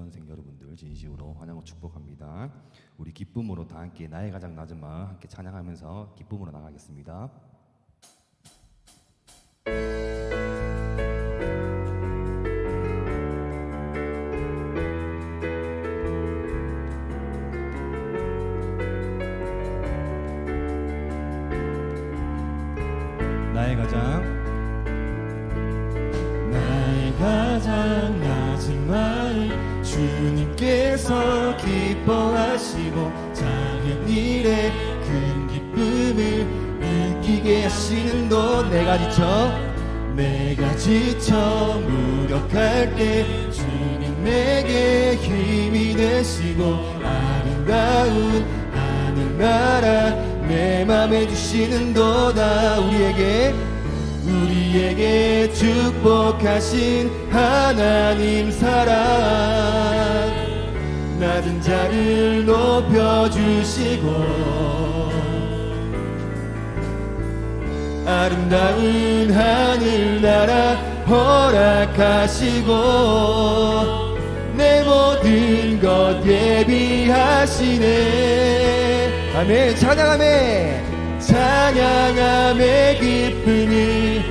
지원생 여러분들 진심으로 환영을 축복합니다. 우리 기쁨으로 다 함께 나의 가장 낮은 마음 함께 찬양하면서 기쁨으로 나가겠습니다. 나의 가장 낮은 마음 주님께서 기뻐하시고 작은 일에 큰 기쁨을 느끼게 하시는도 내가 지쳐 무력할 때 주님 내게 힘이 되시고 아름다운 하늘나라 내 맘에 주시는도다. 우리에게 축복하신 하나님 사랑 낮은 자를 높여주시고 아름다운 하늘나라 허락하시고 내 모든 것 예비하시네. 아멘. 찬양함의 기쁨을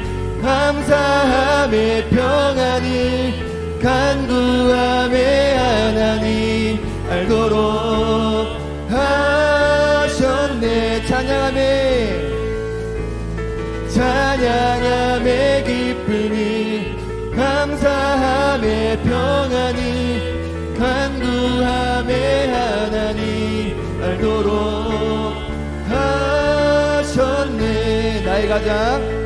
감사함의 평안을 간구함의 하나님 알도록 하셨네. 찬양함의 기쁨을 감사함의 평안을 간구함의 하나님 알도록 하셨네. 나의 가장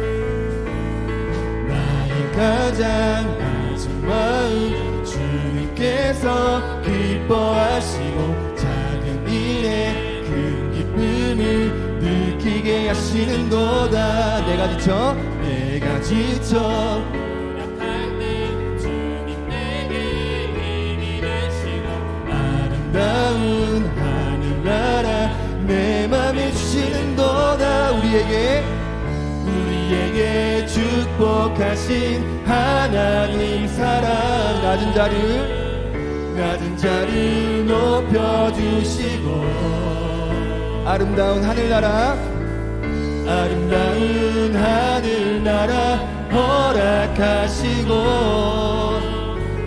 낮은 마음 주님께서 기뻐하시고 작은 일에 큰 기쁨을 느끼게 하시는도다. 내가 지쳐 무력할 때 주님 내게 힘이 되시고 아름다운 하늘나라 내 맘에 주시는도다. 우리에게 축복하신 하나님 사랑 낮은 자를 높여주시고 아름다운 하늘나라 허락하시고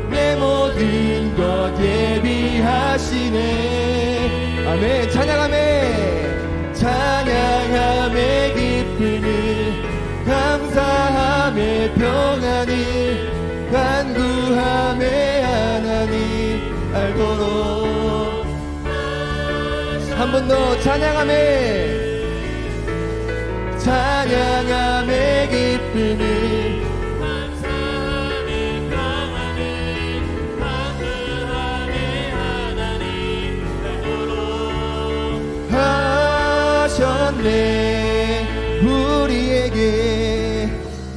내 모든 것 예비하시네. 아멘. 찬양함의 기쁨을 감사함의 평안을 간구함의 하나님 알도록 한 번 더 찬양함의 기쁨을 감사함의 평안을 간구함의 하나님 알도록 하셨네.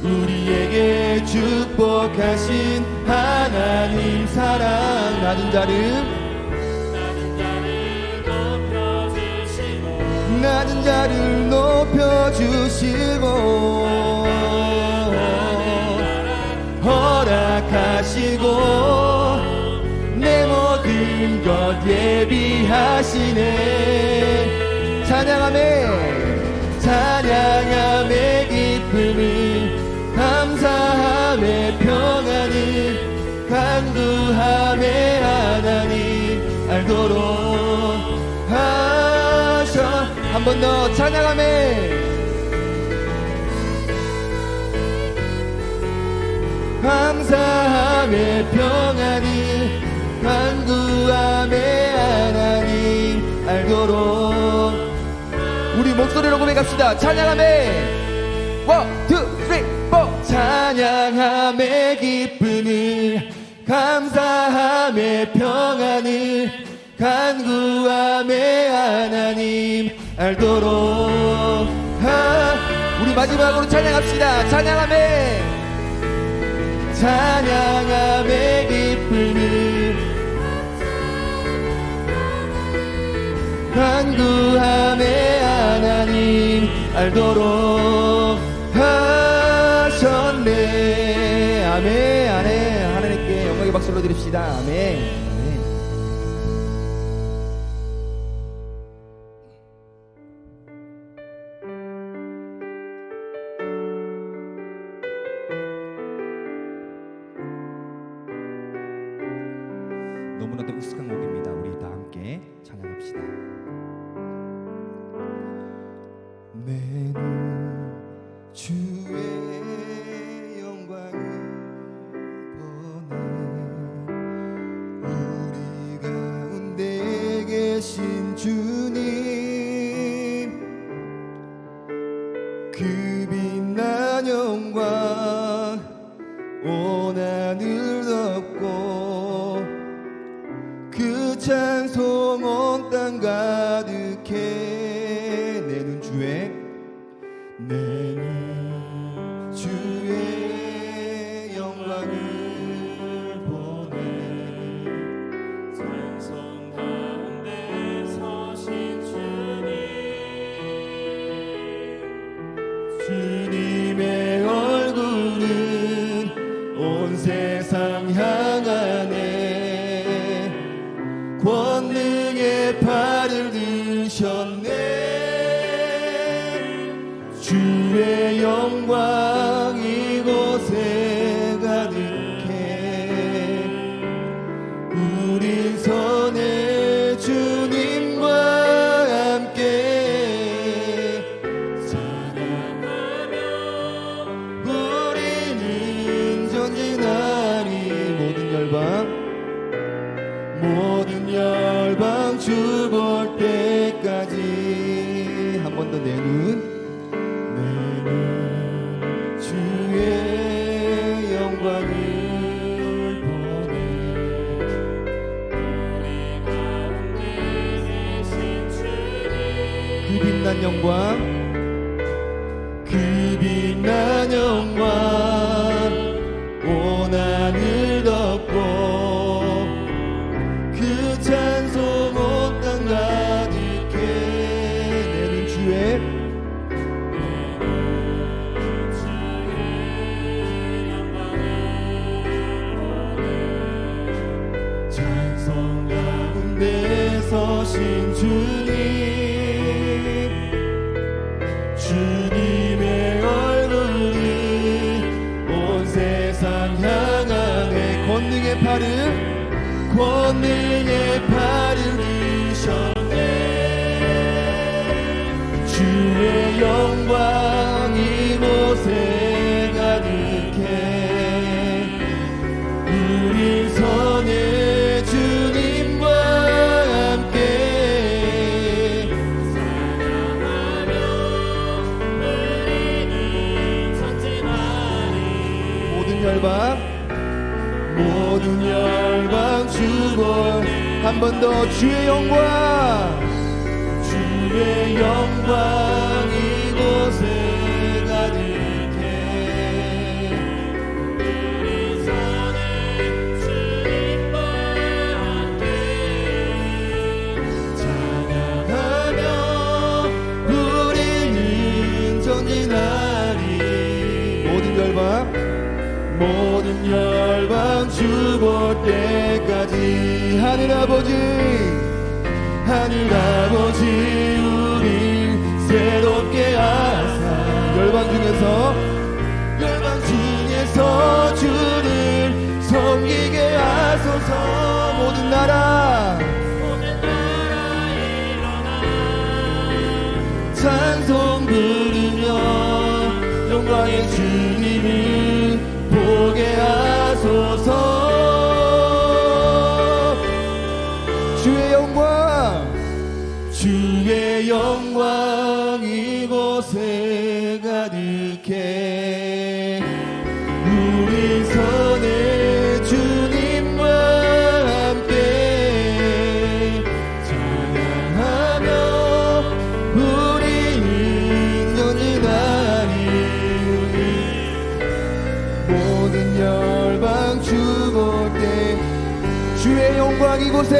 우리에게 축복하신 하나님 사랑 낮은 자를 높여주시고 허락하시고 내 모든 것 예비하시네. 찬양함의 기쁨을 감사함의 평안을 간구함의 하나님 알도록 한 번 더 감사함의 평안을 간구함의 하나님 알도록 우리 목소리로 고백합시다. 찬양함의 1, 2, 3, 4 찬양함의 기쁨을 감사함의 평안을 간구함의 하나님 알도록 우리 마지막으로 찬양합시다. 찬양함의 기쁨을 간구함의 하나님 알도록 하셨네. 아멘. 하나님께 영광의 박수로 드립시다. 아멘. 너무나도 익숙한 곡입니다. 우리 다 함께 찬양합시다. 내 눈 주의 영광을 보네. 우리 가운데 계신 주님, 그 빛난 영광 온 하늘 덮고 그 찬송 온 땅 가득해. 내 눈 주의 영광을 보네. 찬송 가운데 서신 주님의 얼굴은 온 세상 향하네. 권능의 팔을 드셨네. 주의 영광 이곳에 가득해. 우린 선의 주님과 함께 찬양하며 우리는 전진하리. 모든 열방 주 볼 때까지. 한 번 더 내 눈 주의 영광을 보네. 우리 가운데 계신 주님, 그 빛난 영광, 그 빛난 영광 온 하늘 덮고 그 찬송 온 땅 가득해. 내는 주의 찬송 가운데 서신 주님, 주님의 얼굴이 온 세상 향하네. 권능의 팔을 드셨네. 주의 영광 이곳에 가득해. 우리 선의 주님과 함께 찬양하며 우리는 전진하리. 모든 열방 주볼. 한 번 더 주의 영광 이곳에 가득해. 우리 선의 주님과 함께 찬양하며 우리는 전진하리. 모든 열방 주 볼 때까지. 하늘 아버지 우리 새롭게 하사. 열방 중에서 주를 섬기게 하소서. 모든 나라 일어나 찬송 부르며 영광의 주님을 보게 하소서. 주의 영광 이곳에 가득해. 우리 선의 주님과 함께 찬양하며 우리는 전진하리. 모든 열방 주 볼 때 주의 영광 이곳에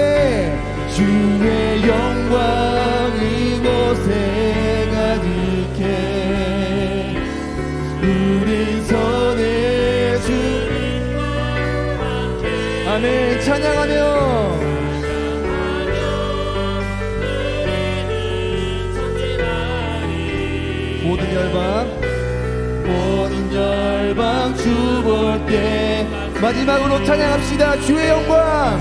가득해. 우리 선의 주님과 함께 아멘. 찬양하며 모든 열방 주 볼 때 마지막으로 찬양합시다. 주의 영광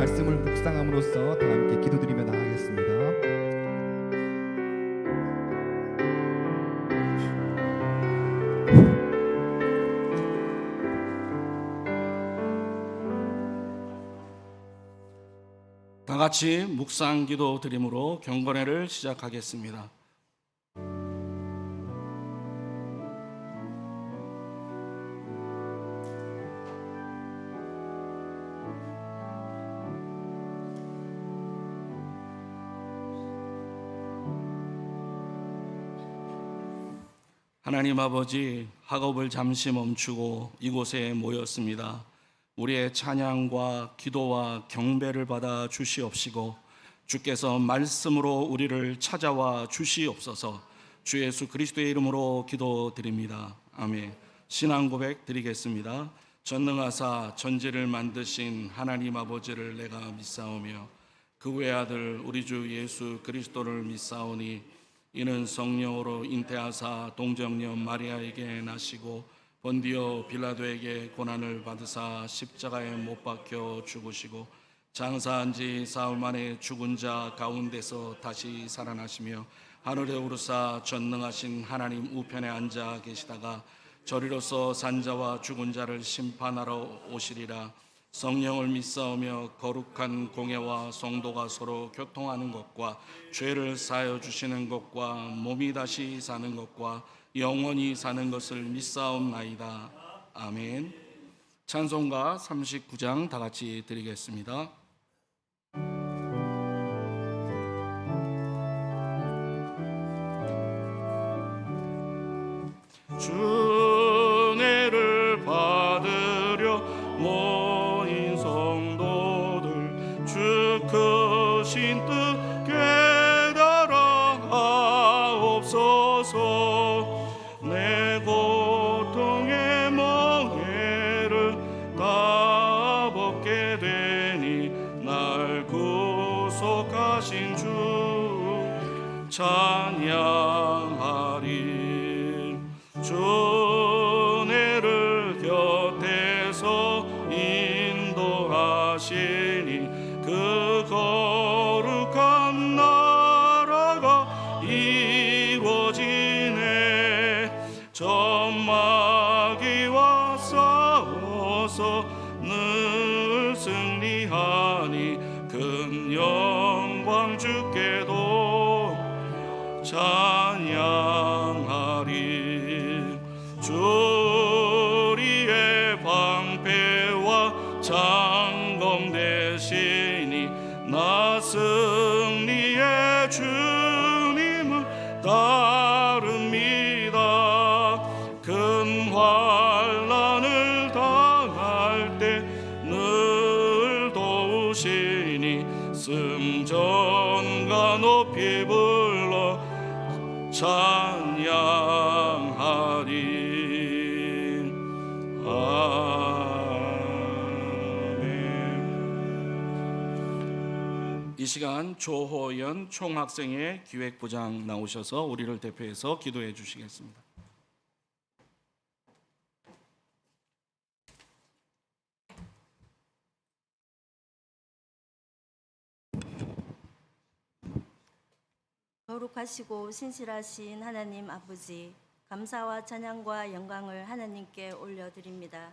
말씀을 묵상함으로써 다 함께 기도드리며 나가겠습니다. 다 같이 묵상 기도 드림으로 경건회를 시작하겠습니다. 하나님 아버지, 학업을 잠시 멈추고 이곳에 모였습니다. 우리의 찬양과 기도와 경배를 받아 주시옵시고 주께서 말씀으로 우리를 찾아와 주시옵소서. 주 예수 그리스도의 이름으로 기도드립니다. 아멘. 신앙 고백 드리겠습니다. 전능하사 전지를 만드신 하나님 아버지를 내가 믿사오며 그 외아들 우리 주 예수 그리스도를 믿사오니 이는 성령으로 잉태하사 동정녀 마리아에게 나시고 본디오 빌라도에게 고난을 받으사 십자가에 못 박혀 죽으시고 장사한 지 사흘 만에 죽은 자 가운데서 다시 살아나시며 하늘에 오르사 전능하신 하나님 우편에 앉아 계시다가 저리로서 산자와 죽은 자를 심판하러 오시리라. 성령을 믿사오며 거룩한 공예와 성도가 서로 교통하는 것과 죄를 사하여 주시는 것과 몸이 다시 사는 것과 영원히 사는 것을 믿사옵나이다. 아멘. 찬송가 39장 다 같이 드리겠습니다. 주례를 받으려 모인 성도들 주 크신 뜻 깨달아 하옵소서. 내 고통의 멍에를 다 벗게 되니 날 구속하신 주 찬양하리. 주내를 곁에서 인도하시니 그 거룩한 나라가 이루어지네. 전마귀와 싸워서 늘 승리하니 큰 영광 주께도 찬양하리. 주리의 방패와 장검 되시니 나 승리의 주님을 따릅니다. 큰 환난을 당할 때 늘 도우시니 승전가 높이 불러 찬양하리. 아멘. 이 시간 조호연 총학생회 기획부장 나오셔서 우리를 대표해서 기도해 주시겠습니다. 거룩하시고 신실하신 하나님 아버지, 감사와 찬양과 영광을 하나님께 올려드립니다.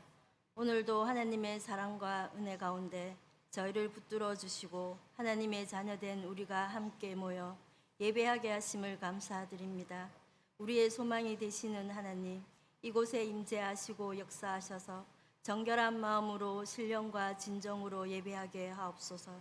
오늘도 하나님의 사랑과 은혜 가운데 저희를 붙들어 주시고 하나님의 자녀된 우리가 함께 모여 예배하게 하심을 감사드립니다. 우리의 소망이 되시는 하나님, 이곳에 임재하시고 역사하셔서 정결한 마음으로 신령과 진정으로 예배하게 하옵소서.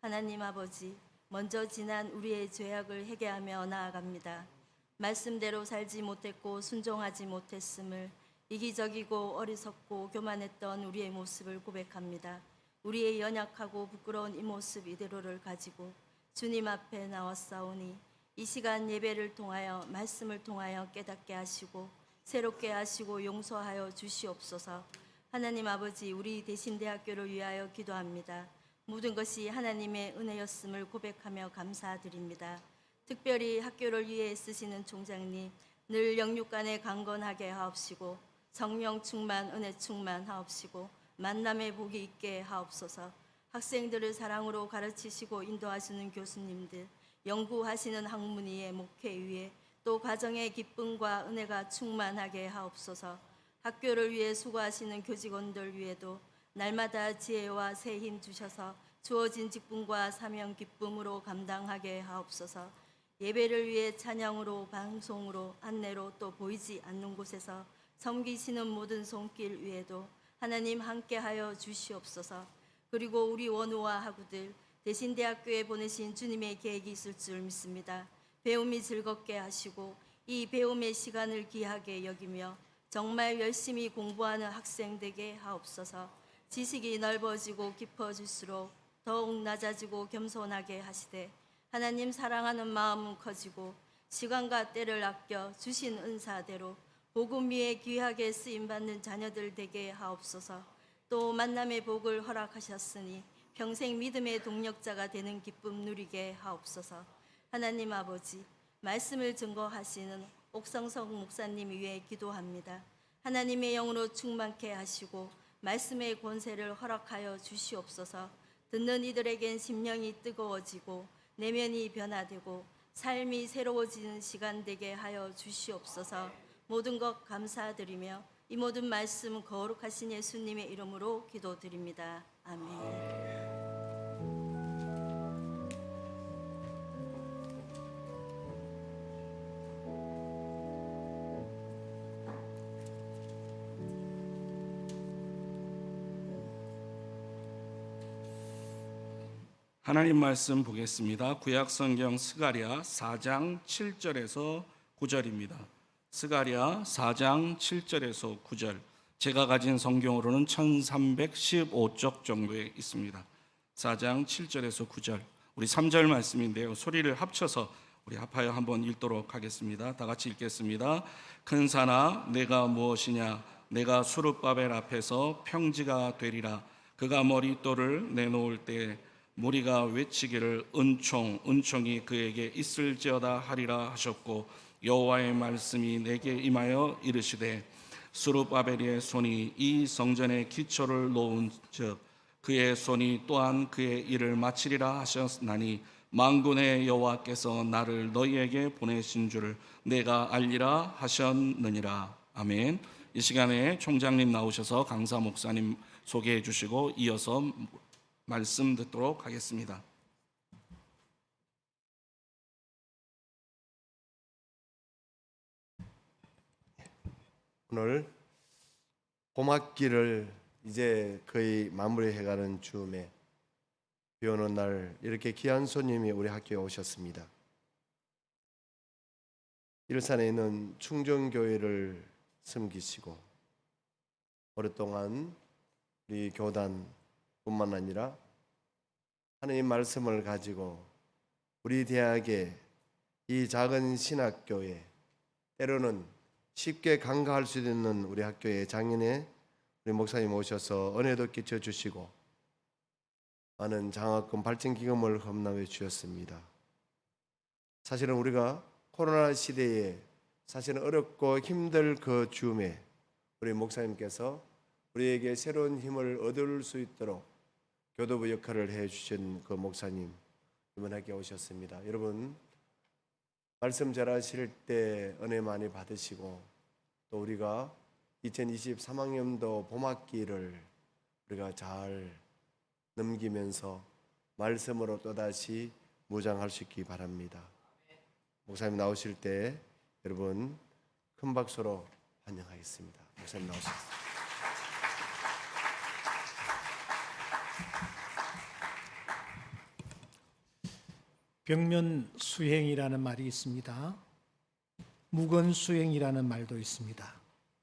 하나님 아버지, 먼저 지난 우리의 죄악을 회개하며 나아갑니다. 말씀대로 살지 못했고 순종하지 못했음을, 이기적이고 어리석고 교만했던 우리의 모습을 고백합니다. 우리의 연약하고 부끄러운 이 모습 이대로를 가지고 주님 앞에 나왔사오니 이 시간 예배를 통하여 말씀을 통하여 깨닫게 하시고 새롭게 하시고 용서하여 주시옵소서. 하나님 아버지, 우리 대신대학교를 위하여 기도합니다. 모든 것이 하나님의 은혜였음을 고백하며 감사드립니다. 특별히 학교를 위해 쓰시는 총장님, 늘 영육간에 강건하게 하옵시고 성령 충만, 은혜 충만 하옵시고 만남의 복이 있게 하옵소서. 학생들을 사랑으로 가르치시고 인도하시는 교수님들, 연구하시는 학문위의 목회위에 또 가정의 기쁨과 은혜가 충만하게 하옵소서. 학교를 위해 수고하시는 교직원들 위에도 날마다 지혜와 새 힘 주셔서 주어진 직분과 사명 기쁨으로 감당하게 하옵소서. 예배를 위해 찬양으로, 방송으로, 안내로 또 보이지 않는 곳에서 섬기시는 모든 손길 위에도 하나님 함께하여 주시옵소서. 그리고 우리 원우와 학우들 대신대학교에 보내신 주님의 계획이 있을 줄 믿습니다. 배움이 즐겁게 하시고 이 배움의 시간을 귀하게 여기며 정말 열심히 공부하는 학생 되게 하옵소서. 지식이 넓어지고 깊어질수록 더욱 낮아지고 겸손하게 하시되 하나님 사랑하는 마음은 커지고 시간과 때를 아껴 주신 은사대로 복음 위에 귀하게 쓰임받는 자녀들 되게 하옵소서. 또 만남의 복을 허락하셨으니 평생 믿음의 동력자가 되는 기쁨 누리게 하옵소서. 하나님 아버지, 말씀을 증거하시는 옥성석 목사님 위해 기도합니다. 하나님의 영으로 충만케 하시고 말씀의 권세를 허락하여 주시옵소서. 듣는 이들에겐 심령이 뜨거워지고 내면이 변화되고 삶이 새로워지는 시간 되게 하여 주시옵소서. 모든 것 감사드리며 이 모든 말씀 거룩하신 예수님의 이름으로 기도드립니다. 아멘. 하나님 말씀 보겠습니다. 구약 성경 스가랴 4장 7절에서 9절입니다. 스가랴 4장 7절에서 9절. 제가 가진 성경으로는 1315쪽 정도에 있습니다. 4장 7절에서 9절. 우리 3절 말씀인데요. 소리를 합쳐서 우리 합하여 한번 읽도록 하겠습니다. 다 같이 읽겠습니다. 큰 산아 내가 무엇이냐? 내가 수룹바벨 앞에서 평지가 되리라. 그가 머릿돌을 내놓을 때 무리가 외치기를 은총이 그에게 있을지어다 하리라 하셨고, 여호와의 말씀이 내게 임하여 이르시되 스룹바벨의 손이 이 성전의 기초를 놓은즉 그의 손이 또한 그의 일을 마치리라 하셨나니 만군의 여호와께서 나를 너희에게 보내신 줄을 내가 알리라 하셨느니라. 아멘. 이 시간에 총장님 나오셔서 강사 목사님 소개해 주시고 이어서 말씀 듣도록 하겠습니다. 오늘 봄학기를 이제 거의 마무리해가는 즈음에 비 오는 날 이렇게 귀한 손님이 우리 학교에 오셨습니다. 일산에 있는 충정교회를 섬기시고 오랫동안 우리 교단뿐만 아니라 하나님 말씀을 가지고 우리 대학의 이 작은 신학교에 때로는 쉽게 간과할 수 있는 우리 학교의 장인의 우리 목사님 오셔서 은혜도 끼쳐 주시고 많은 장학금 발전 기금을 헌납해 주셨습니다. 사실은 우리가 코로나 시대에 사실은 어렵고 힘들 그 즈음에 우리 목사님께서 우리에게 새로운 힘을 얻을 수 있도록 교도부 역할을 해주신 그 목사님 이번 학교에 오셨습니다. 여러분 말씀 전하실 때 은혜 많이 받으시고 또 우리가 2023학년도 봄학기를 우리가 잘 넘기면서 말씀으로 또다시 무장할 수 있기 바랍니다. 목사님 나오실 때 여러분 큰 박수로 환영하겠습니다. 목사님 나오셨습니다. 벽면 수행이라는 말이 있습니다. 무건 수행이라는 말도 있습니다.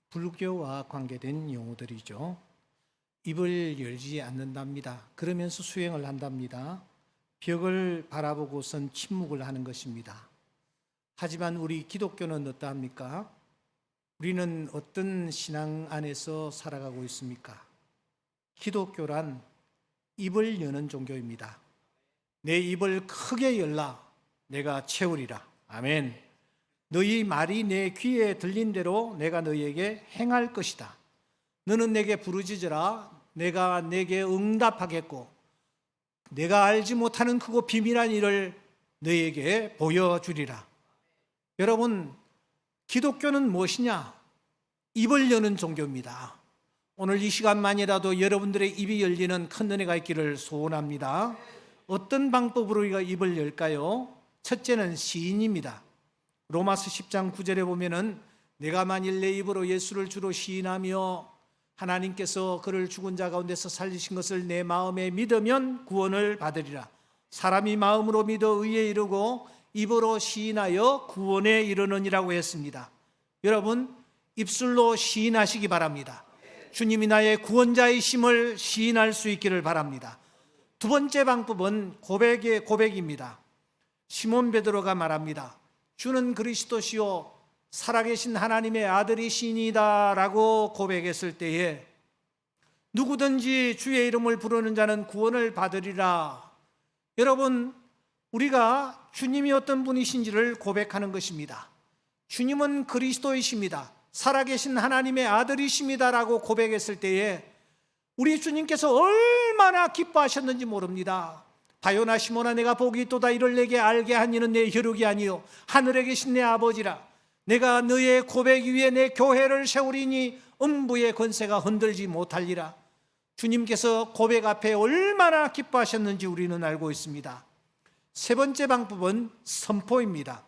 불교와 관계된 용어들이죠. 입을 열지 않는답니다. 그러면서 수행을 한답니다. 벽을 바라보고선 침묵을 하는 것입니다. 하지만 우리 기독교는 어떠합니까? 우리는 어떤 신앙 안에서 살아가고 있습니까? 기독교란 입을 여는 종교입니다. 내 입을 크게 열라 내가 채우리라. 아멘. 너희 말이 내 귀에 들린 대로 내가 너희에게 행할 것이다. 너는 내게 부르짖으라 내가 내게 응답하겠고 내가 알지 못하는 크고 비밀한 일을 너희에게 보여주리라. 여러분, 기독교는 무엇이냐? 입을 여는 종교입니다. 오늘 이 시간만이라도 여러분들의 입이 열리는 큰 은혜가 있기를 소원합니다. 어떤 방법으로 우리가 입을 열까요? 첫째는 시인입니다. 로마서 10장 9절에 보면은 내가 만일 내 입으로 예수를 주로 시인하며 하나님께서 그를 죽은 자 가운데서 살리신 것을 내 마음에 믿으면 구원을 받으리라. 사람이 마음으로 믿어 의에 이르고 입으로 시인하여 구원에 이르느니라고 했습니다. 여러분, 입술로 시인하시기 바랍니다. 주님이 나의 구원자이심을 시인할 수 있기를 바랍니다. 두 번째 방법은 고백의 고백입니다. 시몬 베드로가 말합니다. 주는 그리스도시요 살아계신 하나님의 아들이시니다라고 고백했을 때에 누구든지 주의 이름을 부르는 자는 구원을 받으리라. 여러분, 우리가 주님이 어떤 분이신지를 고백하는 것입니다. 주님은 그리스도이십니다. 살아계신 하나님의 아들이십니다라고 고백했을 때에 우리 주님께서 얼마나 기뻐하셨는지 모릅니다. 바요나 시몬아 내가 복이 있도다 이를 내게 알게 한 이는 내 혈육이 아니요 하늘에 계신 내 아버지라. 내가 너의 고백 위에 내 교회를 세우리니 음부의 권세가 흔들지 못하리라. 주님께서 고백 앞에 얼마나 기뻐하셨는지 우리는 알고 있습니다. 세 번째 방법은 선포입니다.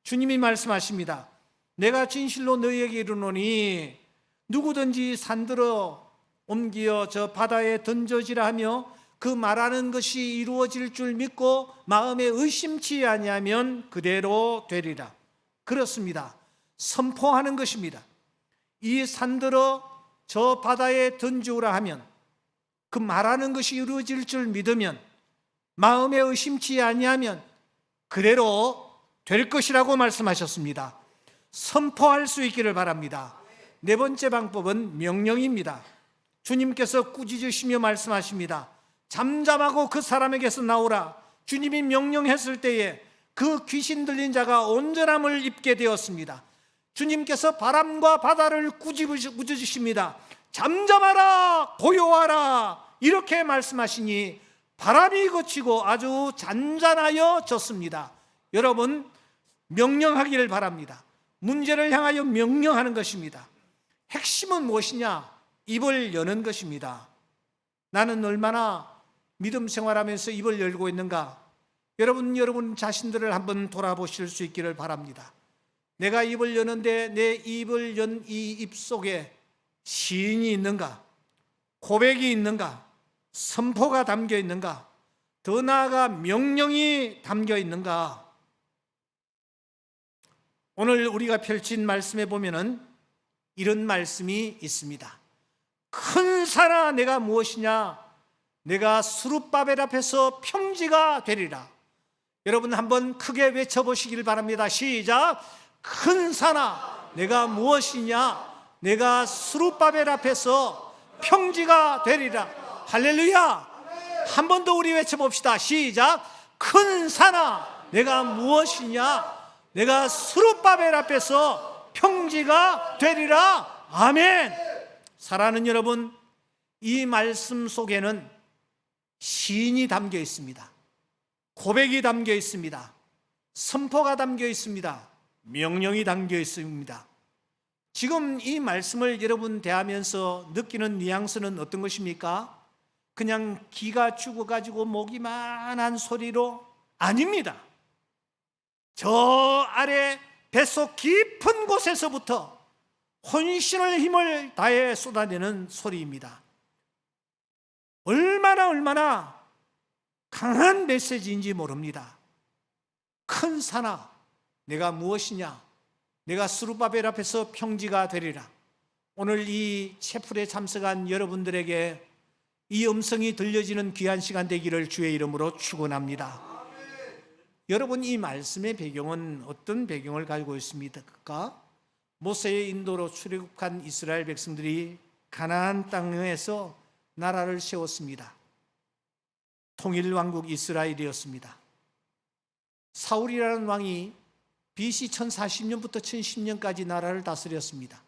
주님이 말씀하십니다. 내가 진실로 너희에게 이르노니 누구든지 산들어 옮겨 저 바다에 던져지라 하며 그 말하는 것이 이루어질 줄 믿고 마음에 의심치 아니하면 그대로 되리라. 그렇습니다. 선포하는 것입니다. 이 산들어 저 바다에 던지우라 하면 그 말하는 것이 이루어질 줄 믿으면 마음에 의심치 아니하면 그대로 될 것이라고 말씀하셨습니다. 선포할 수 있기를 바랍니다. 네 번째 방법은 명령입니다. 주님께서 꾸짖으시며 말씀하십니다. 잠잠하고 그 사람에게서 나오라. 주님이 명령했을 때에 그 귀신 들린 자가 온전함을 입게 되었습니다. 주님께서 바람과 바다를 꾸짖으십니다. 잠잠하라, 고요하라 이렇게 말씀하시니 바람이 그치고 아주 잔잔하여졌습니다. 여러분, 명령하기를 바랍니다. 문제를 향하여 명령하는 것입니다. 핵심은 무엇이냐? 입을 여는 것입니다. 나는 얼마나 믿음 생활하면서 입을 열고 있는가? 여러분 자신들을 한번 돌아보실 수 있기를 바랍니다. 내가 입을 여는데 내 입을 연 이 입 속에 시인이 있는가? 고백이 있는가? 선포가 담겨 있는가? 더 나아가 명령이 담겨 있는가? 오늘 우리가 펼친 말씀에 보면은 이런 말씀이 있습니다. 큰 산아 내가 무엇이냐? 내가 스룹바벨 앞에서 평지가 되리라. 여러분 한번 크게 외쳐보시길 바랍니다. 시작. 큰 산아 내가 무엇이냐? 내가 스룹바벨 앞에서 평지가 되리라. 할렐루야. 한 번 더 우리 외쳐봅시다. 시작. 큰 산아 내가 무엇이냐? 내가 스룹바벨 앞에서 평지가 되리라. 아멘. 사랑하는 여러분, 이 말씀 속에는 시인이 담겨 있습니다. 고백이 담겨 있습니다. 선포가 담겨 있습니다. 명령이 담겨 있습니다. 지금 이 말씀을 여러분 대하면서 느끼는 뉘앙스는 어떤 것입니까? 그냥 기가 죽어가지고 목이만한 소리로 아닙니다. 저 아래 뱃속 깊은 곳에서부터 혼신의 힘을 다해 쏟아내는 소리입니다. 얼마나 강한 메시지인지 모릅니다. 큰 산아 내가 무엇이냐? 내가 스룹바벨 앞에서 평지가 되리라. 오늘 이 채플에 참석한 여러분들에게 이 음성이 들려지는 귀한 시간 되기를 주의 이름으로 축원합니다. 여러분 이 말씀의 배경은 어떤 배경을 가지고 있습니까? 모세의 인도로 출애굽한 이스라엘 백성들이 가나안 땅에서 나라를 세웠습니다. 통일왕국 이스라엘이었습니다. 사울이라는 왕이 BC 1040년부터 1010년까지 나라를 다스렸습니다.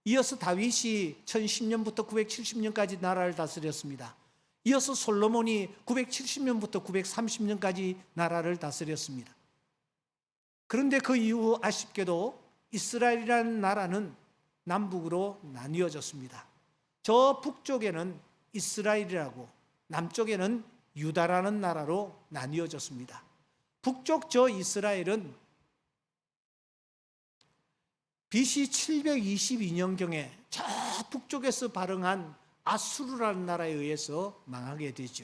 이어서 다윗이 1010년부터 970년까지 나라를 다스렸습니다. 이어서 솔로몬이 970년부터 930년까지 나라를 다스렸습니다. 그런데 그 이후 아쉽게도 이스라엘이라는 나라는 남북으로 나뉘어졌습니다. 저 북쪽에는 이스라엘이라고, 남쪽에는 유다라는 나라로 나뉘어졌습니다. 북쪽 저 이스라엘은 BC 722년경에 저 북쪽에서 발흥한 아수르라는 나라에 의해서 망하게 되죠.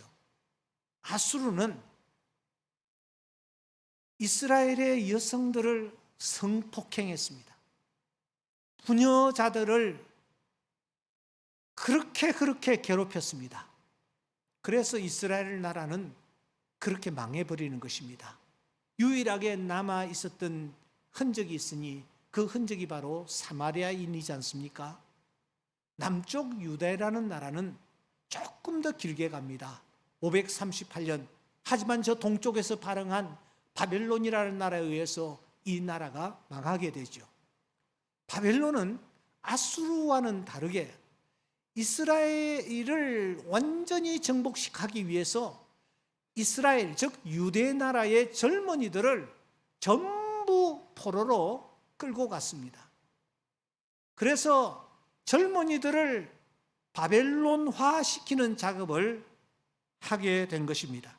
아수르는 이스라엘의 여성들을 성폭행했습니다. 부녀자들을 그렇게 괴롭혔습니다. 그래서 이스라엘 나라는 그렇게 망해버리는 것입니다. 유일하게 남아 있었던 흔적이 있으니 그 흔적이 바로 사마리아인이지 않습니까? 남쪽 유다라는 나라는 조금 더 길게 갑니다. 538년. 하지만 저 동쪽에서 발흥한 바벨론이라는 나라에 의해서 이 나라가 망하게 되죠. 바벨론은 아수르와는 다르게 이스라엘을 완전히 정복시키기 위해서 이스라엘, 즉 유대 나라의 젊은이들을 전부 포로로 끌고 갔습니다. 그래서 젊은이들을 바벨론화 시키는 작업을 하게 된 것입니다.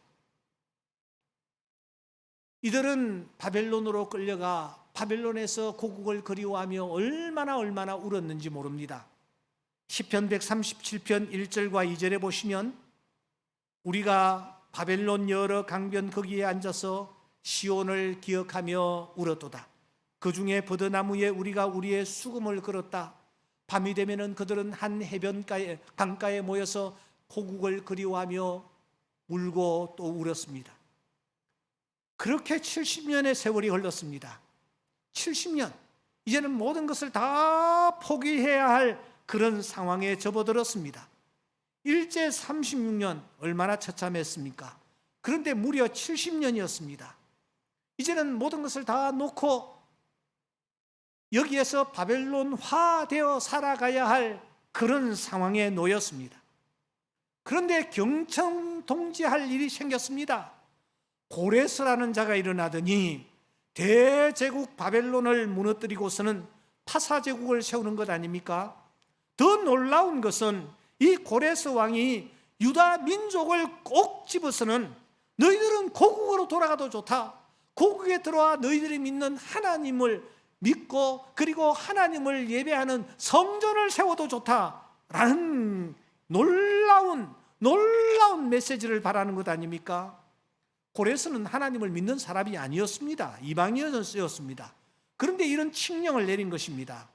이들은 바벨론으로 끌려가 바벨론에서 고국을 그리워하며 얼마나 울었는지 모릅니다. 시편 137편 1절과 2절에 보시면 우리가 바벨론 여러 강변 거기에 앉아서 시온을 기억하며 울었도다. 그 중에 버드나무에 우리가 우리의 수금을 걸었다. 밤이 되면은 그들은 한 해변가에 강가에 모여서 고국을 그리워하며 울고 또 울었습니다. 그렇게 70년의 세월이 흘렀습니다. 70년. 이제는 모든 것을 다 포기해야 할 그런 상황에 접어들었습니다. 일제 36년 얼마나 처참했습니까? 그런데 무려 70년이었습니다. 이제는 모든 것을 다 놓고 여기에서 바벨론화되어 살아가야 할 그런 상황에 놓였습니다. 그런데 경청동지할 일이 생겼습니다. 고레스라는 자가 일어나더니 대제국 바벨론을 무너뜨리고서는 파사제국을 세우는 것 아닙니까? 더 놀라운 것은 이 고레스 왕이 유다 민족을 꼭 집어서는 너희들은 고국으로 돌아가도 좋다. 고국에 들어와 너희들이 믿는 하나님을 믿고 그리고 하나님을 예배하는 성전을 세워도 좋다라는 놀라운 메시지를 바라는 것 아닙니까? 고레스는 하나님을 믿는 사람이 아니었습니다. 이방인이었습니다. 그런데 이런 칙령을 내린 것입니다.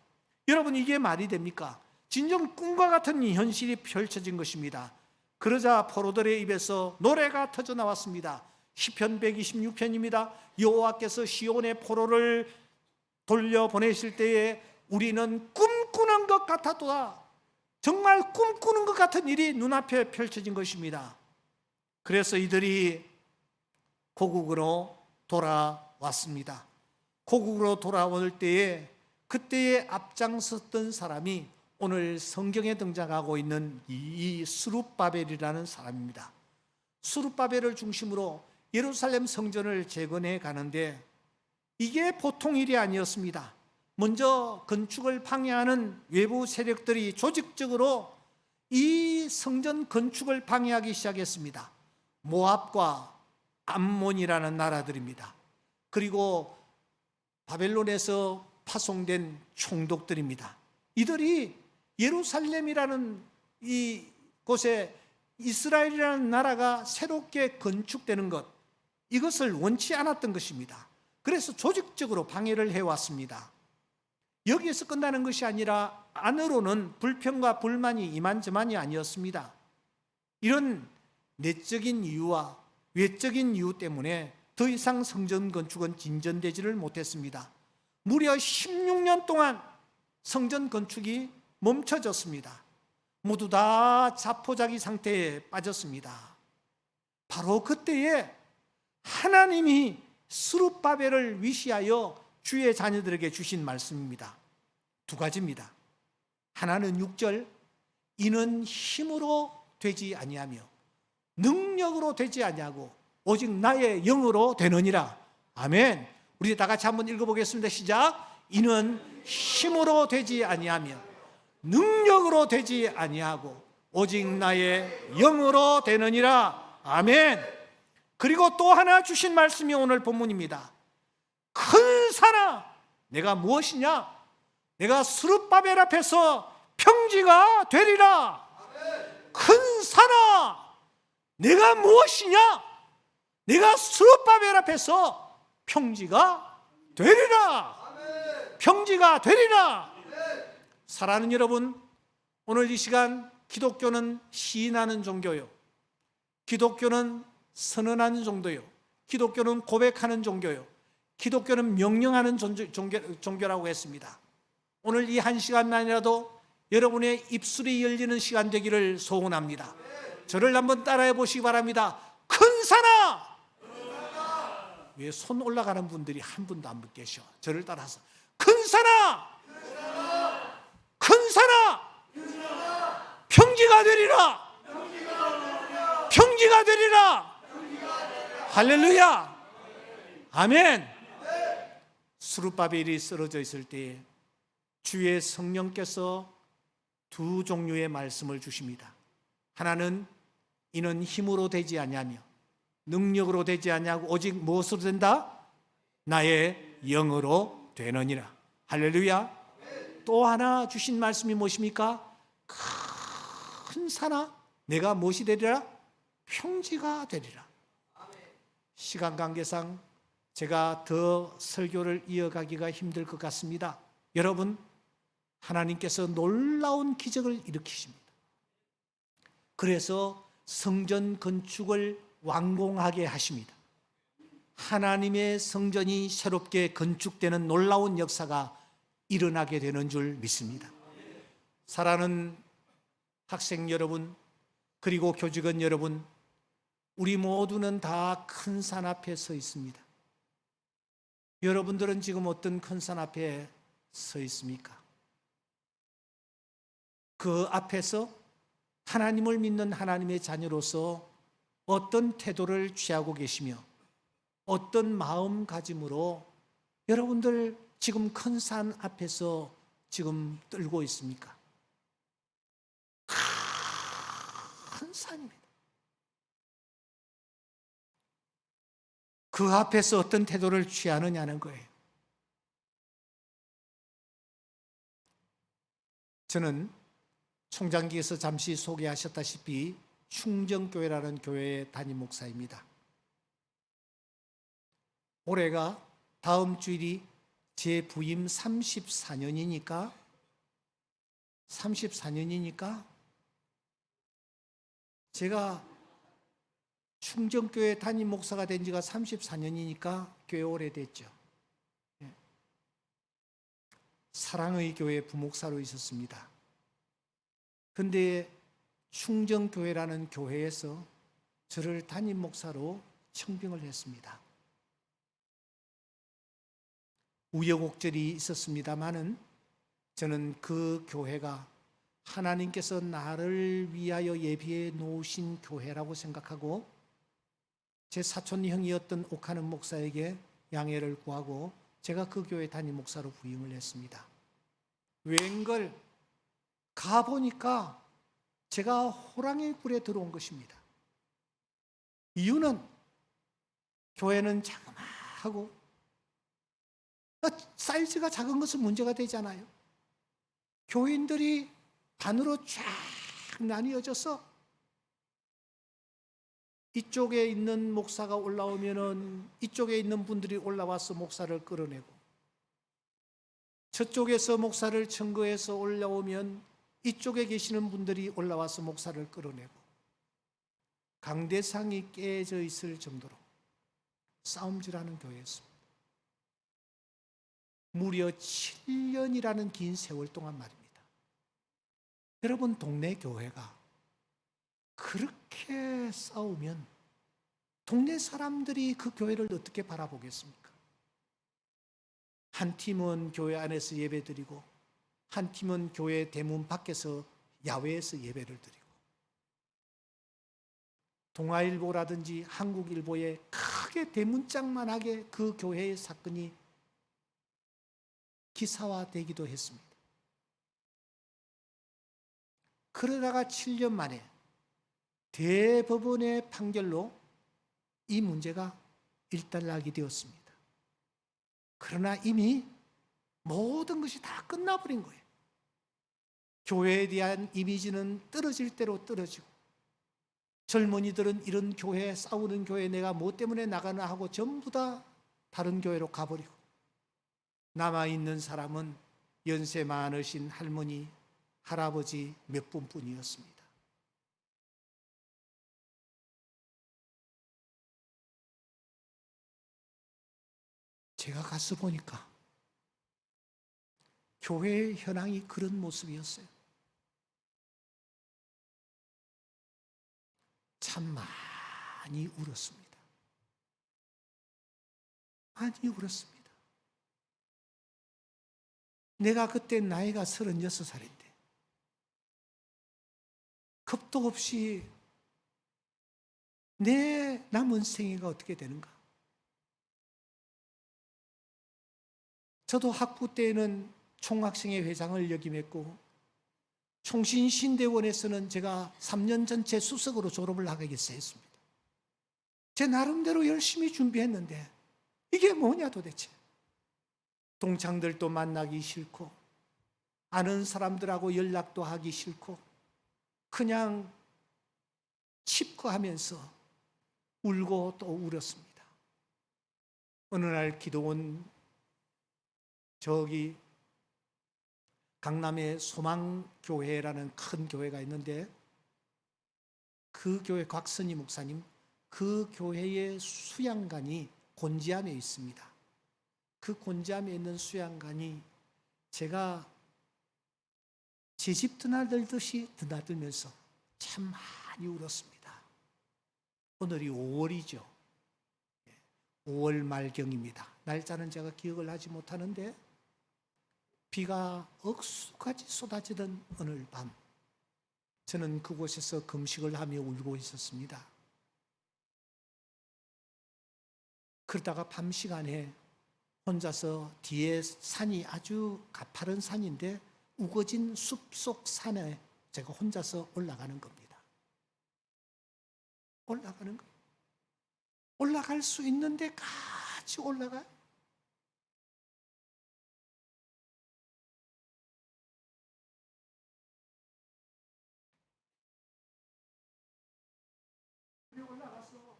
여러분, 이게 말이 됩니까? 진정 꿈과 같은 이 현실이 펼쳐진 것입니다. 그러자 포로들의 입에서 노래가 터져 나왔습니다. 시편 126편입니다. 여호와께서 시온의 포로를 돌려보내실 때에 우리는 꿈꾸는 것 같았도다. 정말 꿈꾸는 것 같은 일이 눈앞에 펼쳐진 것입니다. 그래서 이들이 고국으로 돌아왔습니다. 고국으로 돌아올 때에 그때에 앞장섰던 사람이 오늘 성경에 등장하고 있는 이 스룹바벨이라는 사람입니다. 스룹바벨을 중심으로 예루살렘 성전을 재건해 가는데 이게 보통 일이 아니었습니다. 먼저 건축을 방해하는 외부 세력들이 조직적으로 이 성전 건축을 방해하기 시작했습니다. 모압과 암몬이라는 나라들입니다. 그리고 바벨론에서 파송된 총독들입니다. 이들이 예루살렘이라는 이 곳에 이스라엘이라는 나라가 새롭게 건축되는 것, 이것을 원치 않았던 것입니다. 그래서 조직적으로 방해를 해왔습니다. 여기에서 끝나는 것이 아니라 안으로는 불평과 불만이 이만저만이 아니었습니다. 이런 내적인 이유와 외적인 이유 때문에 더 이상 성전 건축은 진전되지를 못했습니다. 무려 16년 동안 성전 건축이 멈춰졌습니다. 모두 다 자포자기 상태에 빠졌습니다. 바로 그때에 하나님이 스룹바벨을 위시하여 주의 자녀들에게 주신 말씀입니다. 두 가지입니다. 하나는 6절, 이는 힘으로 되지 아니하며 능력으로 되지 아니하고 오직 나의 영으로 되느니라. 아멘. 우리 다 같이 한번 읽어보겠습니다. 시작. 이는 힘으로 되지 아니하며 능력으로 되지 아니하고 오직 나의 영으로 되느니라. 아멘. 그리고 또 하나 주신 말씀이 오늘 본문입니다. 큰 산아, 내가 무엇이냐? 내가 스룹바벨 앞에서 평지가 되리라. 큰 산아, 내가 무엇이냐? 내가 스룹바벨 앞에서 평지가 되리라. 평지가 되리라. 사랑하는 여러분, 오늘 이 시간 기독교는 시인하는 종교요, 기독교는 선언하는 종교요, 기독교는 고백하는 종교요, 기독교는 명령하는 종교라고 했습니다. 오늘 이 한 시간만이라도 여러분의 입술이 열리는 시간 되기를 소원합니다. 저를 한번 따라해 보시기 바랍니다. 큰 산아! 왜 손 올라가는 분들이 한 분도 안 계셔? 저를 따라서 큰 산아! 큰 산아! 평지가 되리라! 평지가 되리라! 할렐루야! 아멘! 스룹바벨이 쓰러져 있을 때 주의 성령께서 두 종류의 말씀을 주십니다. 하나는 이는 힘으로 되지 아니하며 능력으로 되지 아니하고 오직 무엇으로 된다? 나의 영으로 되느니라. 할렐루야. 또 하나 주신 말씀이 무엇입니까? 큰 산아, 내가 무엇이 되리라? 평지가 되리라. 시간 관계상 제가 더 설교를 이어가기가 힘들 것 같습니다. 여러분, 하나님께서 놀라운 기적을 일으키십니다. 그래서 성전 건축을 완공하게 하십니다. 하나님의 성전이 새롭게 건축되는 놀라운 역사가 일어나게 되는 줄 믿습니다. 사랑하는 학생 여러분, 그리고 교직원 여러분, 우리 모두는 다 큰 산 앞에 서 있습니다. 여러분들은 지금 어떤 큰 산 앞에 서 있습니까? 그 앞에서 하나님을 믿는 하나님의 자녀로서 어떤 태도를 취하고 계시며 어떤 마음가짐으로 여러분들 지금 큰 산 앞에서 지금 떨고 있습니까? 큰 산입니다. 그 앞에서 어떤 태도를 취하느냐는 거예요. 저는 총장께서 잠시 소개하셨다시피 충정교회라는 교회의 담임 목사입니다. 올해가 다음 주일이 제 부임 34년이니까 제가 충정교회 담임 목사가 된 지가 34년이니까 꽤 오래됐죠. 사랑의 교회 부목사로 있었습니다. 근데 충정교회라는 교회에서 저를 담임 목사로 청빙을 했습니다. 우여곡절이 있었습니다마는 저는 그 교회가 하나님께서 나를 위하여 예비해 놓으신 교회라고 생각하고 제 사촌 형이었던 옥하는 목사에게 양해를 구하고 제가 그 교회 담임 목사로 부임을 했습니다. 웬걸 가보니까 제가 호랑이 굴에 들어온 것입니다. 이유는 교회는 자그마하고 사이즈가 작은 것은 문제가 되잖아요. 교인들이 반으로 쫙 나뉘어져서 이쪽에 있는 목사가 올라오면은 이쪽에 있는 분들이 올라와서 목사를 끌어내고 저쪽에서 목사를 청거해서 올라오면 이쪽에 계시는 분들이 올라와서 목사를 끌어내고 강대상이 깨져 있을 정도로 싸움질하는 교회였습니다. 무려 7년이라는 긴 세월 동안 말입니다. 여러분, 동네 교회가 그렇게 싸우면 동네 사람들이 그 교회를 어떻게 바라보겠습니까? 한 팀은 교회 안에서 예배드리고 한 팀은 교회 대문 밖에서 야외에서 예배를 드리고 동아일보라든지 한국일보에 크게 대문짝만하게 그 교회의 사건이 기사화되기도 했습니다. 그러다가 7년 만에 대법원의 판결로 이 문제가 일단락이 되었습니다. 그러나 이미 모든 것이 다 끝나버린 거예요. 교회에 대한 이미지는 떨어질 대로 떨어지고, 젊은이들은 이런 교회, 싸우는 교회 내가 뭐 때문에 나가나 하고 전부 다 다른 교회로 가버리고, 남아있는 사람은 연세 많으신 할머니, 할아버지 몇 분뿐이었습니다. 제가 가서 보니까 교회의 현황이 그런 모습이었어요. 참 많이 울었습니다. 많이 울었습니다. 내가 그때 나이가 36살인데 겁도 없이 내 남은 생애가 어떻게 되는가. 저도 학부 때에는 총학생회 회장을 역임했고, 총신신대원에서는 제가 3년 전체 수석으로 졸업을 하겠어 했습니다. 제 나름대로 열심히 준비했는데 이게 뭐냐 도대체. 동창들도 만나기 싫고, 아는 사람들하고 연락도 하기 싫고, 그냥 칩거하면서 울고 또 울었습니다. 어느 날 기도원, 저기 강남에 소망교회라는 큰 교회가 있는데, 그 교회 곽선희 목사님, 그 교회의 수양관이 곤지암에 있습니다. 그 곤지암에 있는 수양관이 제가 제 집 드나들듯이 드나들면서 참 많이 울었습니다. 오늘이 5월이죠. 5월 말경입니다. 날짜는 제가 기억을 하지 못하는데, 비가 억수같이 쏟아지던 오늘 밤, 저는 그곳에서 금식을 하며 울고 있었습니다. 그러다가 밤 시간에 혼자서 뒤에 산이 아주 가파른 산인데 우거진 숲속 산에 제가 혼자서 올라가는 겁니다. 올라가는 거예요. 올라갈 수 있는데 같이 올라가요. 올라가서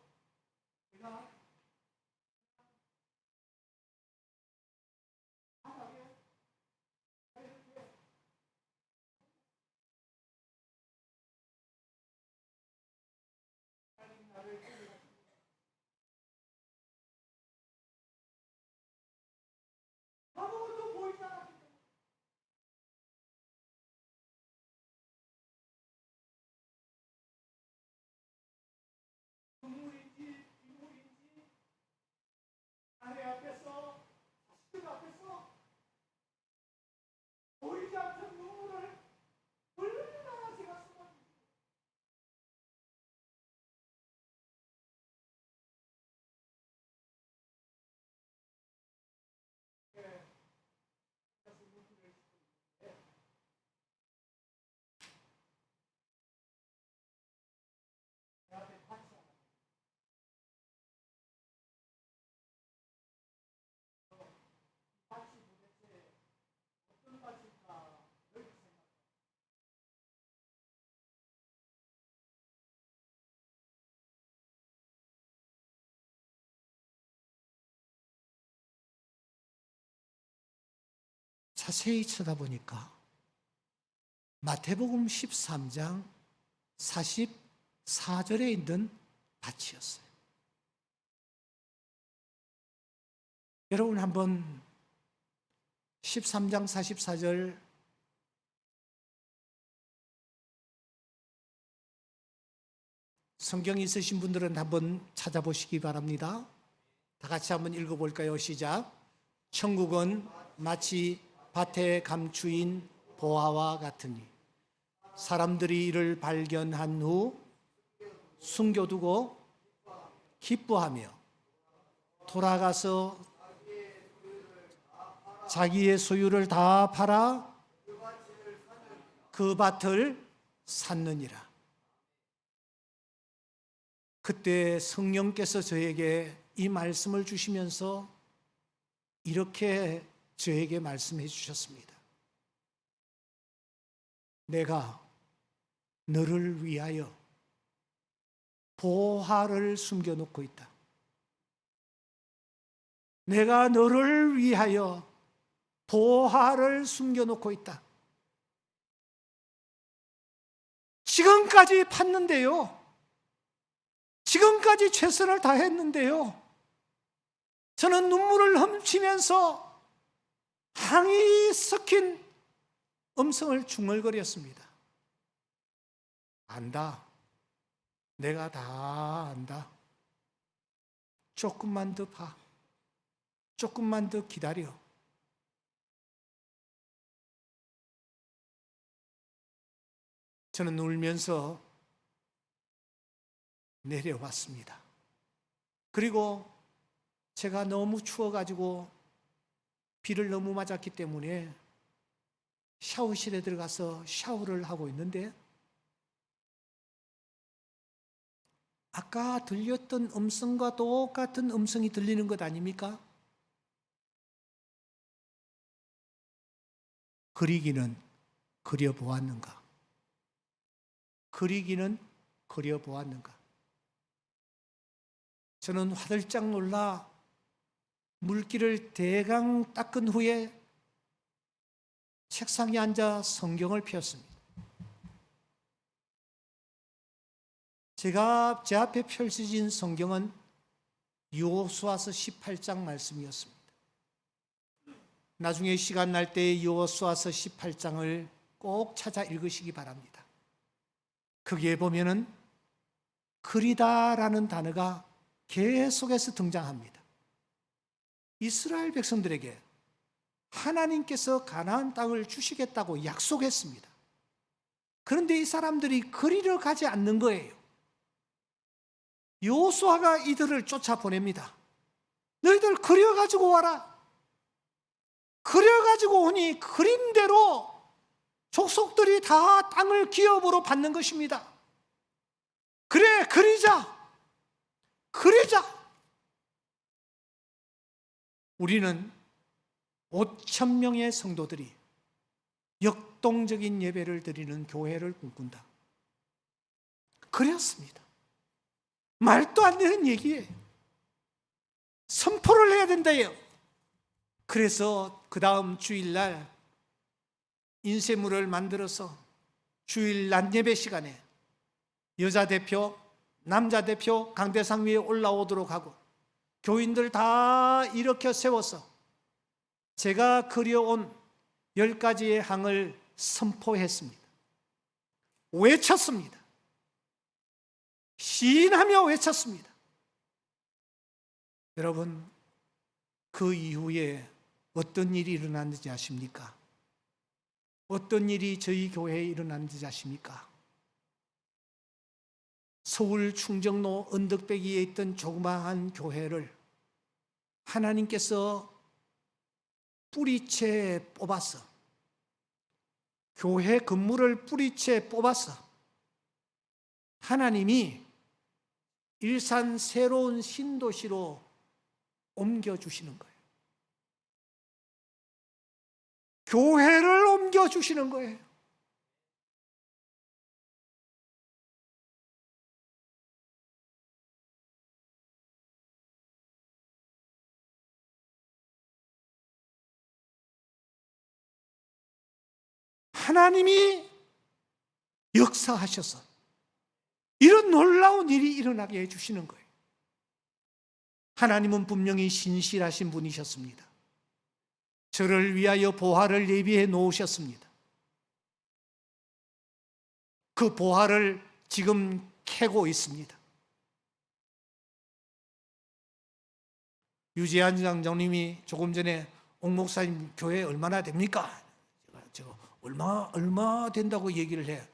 제가 아무것도 보이지 않았기 때문에 동물인지 비물인지 아내 앞에서 자식들 앞에서 보이지 않던 눈물을 얼마나 제가 쏟아붓고, 자세히 쳐다보니까 마태복음 13장 44절에 있는 밭이었어요. 여러분 한번 13장 44절 성경 있으신 분들은 한번 찾아보시기 바랍니다. 다 같이 한번 읽어볼까요? 시작. 천국은 마치 밭에 감추인 보화와 같으니 사람들이 이를 발견한 후 숨겨두고 기뻐하며 돌아가서 자기의 소유를 다 팔아 그 밭을 샀느니라. 그때 성령께서 저에게 이 말씀을 주시면서 이렇게 저에게 말씀해 주셨습니다. 내가 너를 위하여 보화를 숨겨놓고 있다. 내가 너를 위하여 보화를 숨겨놓고 있다. 지금까지 팠는데요. 지금까지 최선을 다했는데요. 저는 눈물을 훔치면서 항이 섞인 음성을 중얼거렸습니다. 안다. 내가 다 안다. 조금만 더 봐. 조금만 더 기다려. 저는 울면서 내려왔습니다. 그리고 제가 너무 추워가지고 비를 너무 맞았기 때문에 샤워실에 들어가서 샤워를 하고 있는데 아까 들렸던 음성과 똑같은 음성이 들리는 것 아닙니까? 그리기는 그려보았는가? 그리기는 그려보았는가? 저는 화들짝 놀라 물기를 대강 닦은 후에 책상에 앉아 성경을 펴었습니다. 제 앞에 펼쳐진 성경은 여호수아서 18장 말씀이었습니다. 나중에 시간 날 때 여호수아서 18장을 꼭 찾아 읽으시기 바랍니다. 거기에 보면은 그리다라는 단어가 계속해서 등장합니다. 이스라엘 백성들에게 하나님께서 가나안 땅을 주시겠다고 약속했습니다. 그런데 이 사람들이 그리러 가지 않는 거예요. 여호수아가 이들을 쫓아보냅니다. 너희들 그려가지고 와라. 그려가지고 오니 그린 대로 족속들이 다 땅을 기업으로 받는 것입니다. 그래, 그리자. 우리는 5,000명의 성도들이 역동적인 예배를 드리는 교회를 꿈꾼다. 그렸습니다. 말도 안 되는 얘기예요. 선포를 해야 된다요. 그래서 그 다음 주일날 인쇄물을 만들어서 주일 낮 예배 시간에 여자 대표, 남자 대표 강대상 위에 올라오도록 하고 교인들 다 일으켜 세워서 제가 그려온 10가지의 항을 선포했습니다. 외쳤습니다. 시인하며 외쳤습니다. 여러분, 그 이후에 어떤 일이 일어났는지 아십니까? 어떤 일이 저희 교회에 일어났는지 아십니까? 서울 충정로 언덕배기에 있던 조그마한 교회를 하나님께서 뿌리채 뽑아서, 교회 건물을 뿌리채 뽑아서 하나님이 일산 새로운 신도시로 옮겨주시는 거예요. 교회를 옮겨주시는 거예요. 하나님이 역사하셔서 이런 놀라운 일이 일어나게 해주시는 거예요. 하나님은 분명히 신실하신 분이셨습니다. 저를 위하여 보화를 예비해 놓으셨습니다. 그 보화를 지금 캐고 있습니다. 유재한 장로님이 조금 전에 옥 목사님 교회 얼마나 됩니까? 제가 얼마 된다고 얘기를 해.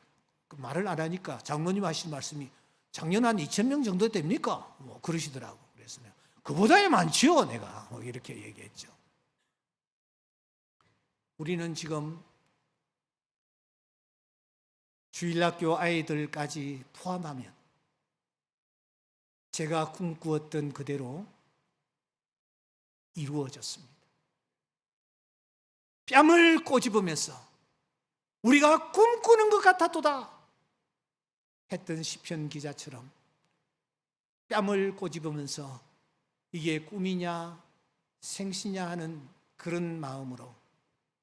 그 말을 안 하니까 장로님 하신 말씀이 작년 한 2,000명 정도 됩니까? 뭐 그러시더라고. 그래서 내가 그보다야 많지요, 내가 이렇게 얘기했죠. 우리는 지금 주일학교 아이들까지 포함하면 제가 꿈꾸었던 그대로 이루어졌습니다. 뺨을 꼬집으면서 우리가 꿈꾸는 것 같았도다 했던 시편 기자처럼 뺨을 꼬집으면서 이게 꿈이냐 생시냐 하는 그런 마음으로